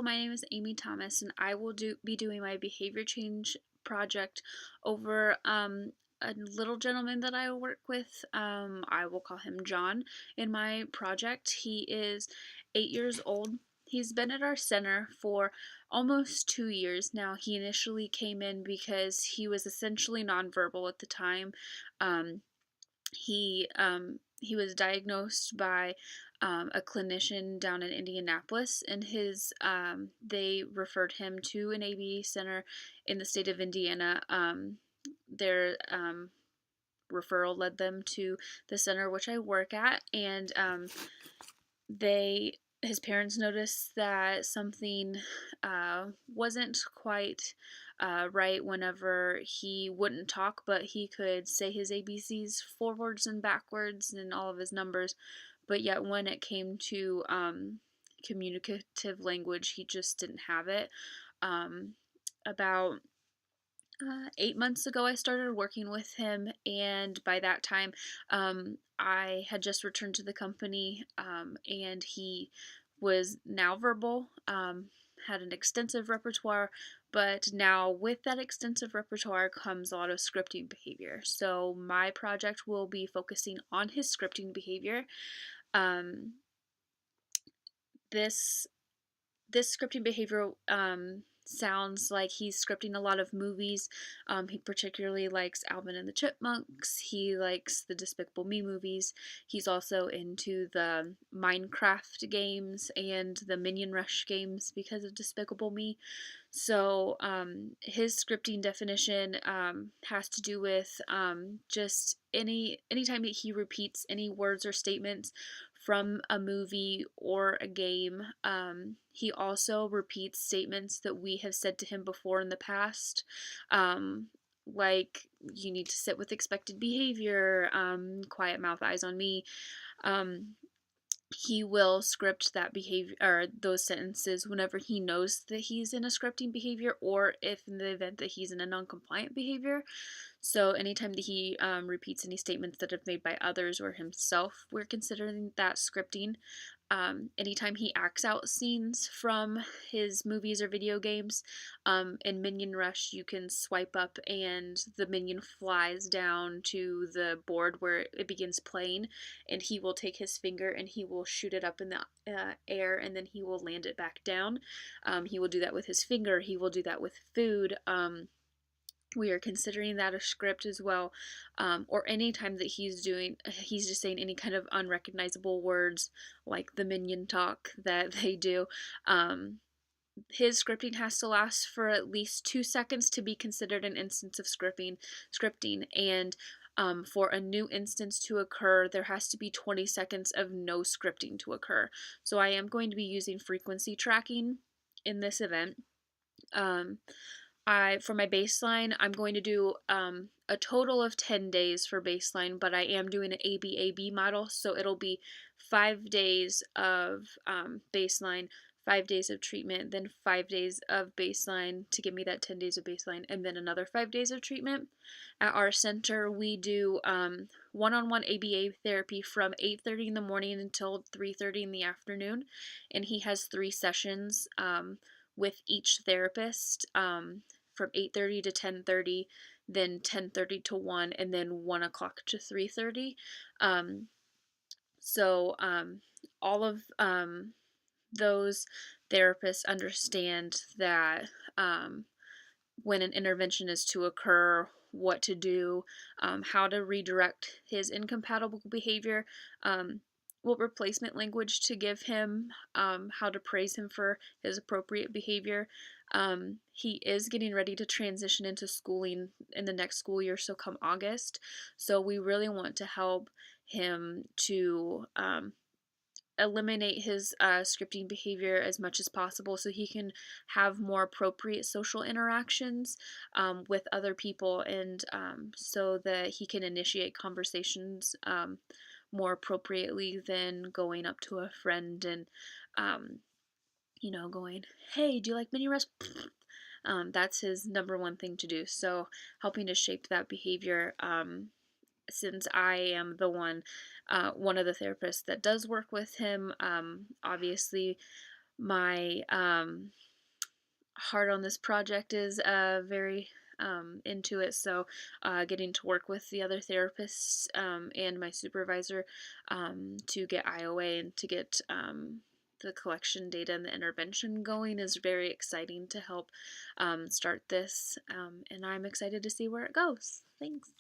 my name is Amy Thomas, and I will be doing my behavior change project over a little gentleman that I work with. I will call him John in my project. He is 8 years old. He's been at our center for almost 2 years now. He initially came in because he was essentially nonverbal at the time. Um, he was diagnosed by a clinician down in Indianapolis, and they referred him to an ABA center in the state of Indiana. Their referral led them to the center which I work at, and they his parents noticed that something wasn't quite right whenever he wouldn't talk, but he could say his ABCs forwards and backwards and all of his numbers. But yet, when it came to communicative language, he just didn't have it. About 8 months ago, I started working with him, and by that time, I had just returned to the company, and he was now verbal, had an extensive repertoire, but now with that extensive repertoire comes a lot of scripting behavior. So, my project will be focusing on his scripting behavior. Um, this this scripting behavior sounds like he's scripting a lot of movies. He particularly likes Alvin and the Chipmunks. He likes the Despicable Me movies. He's also into the Minecraft games and the Minion Rush games because of Despicable Me. So his scripting definition has to do with just anytime that he repeats any words or statements from a movie or a game. He also repeats statements that we have said to him before in the past, like you need to sit with expected behavior, quiet mouth, eyes on me. Um, he will script that behavior or those sentences whenever he knows that he's in a scripting behavior, or if in the event that he's in a non-compliant behavior. So anytime that he repeats any statements that have made by others or himself, we're considering that scripting. Anytime he acts out scenes from his movies or video games, in Minion Rush, you can swipe up and the minion flies down to the board where it begins playing, and he will take his finger and he will shoot it up in the air, and then he will land it back down. He will do that with his finger. He will do that with food. We are considering that a script as well, or any time that he's just saying any kind of unrecognizable words like the minion talk that they do. His scripting has to last for at least 2 seconds to be considered an instance of scripting, and for a new instance to occur, there has to be 20 seconds of no scripting to occur. So I am going to be using frequency tracking in this event. For my baseline, I'm going to do a total of 10 days for baseline, but I am doing an ABAB model, so it'll be 5 days of baseline, 5 days of treatment, then 5 days of baseline to give me that 10 days of baseline, and then another 5 days of treatment. At our center, we do one-on-one ABA therapy from 8:30 in the morning until 3:30 in the afternoon, and he has 3 sessions with each therapist, from 8:30 to 10:30, then 10:30 to 1, and then 1 o'clock to 3:30. Um, so all of those therapists understand that when an intervention is to occur, what to do, how to redirect his incompatible behavior, what replacement language to give him, how to praise him for his appropriate behavior. He is getting ready to transition into schooling in the next school year, so come August. So we really want to help him to eliminate his scripting behavior as much as possible so he can have more appropriate social interactions with other people, and so that he can initiate conversations more appropriately than going up to a friend and um, going, hey, do you like mini rest? That's his number one thing to do. So helping to shape that behavior, since I am one of the therapists that does work with him, obviously my heart on this project is very into it. So, getting to work with the other therapists and my supervisor to get IOA and to get the collection data and the intervention going is very exciting to help start this. And I'm excited to see where it goes. Thanks.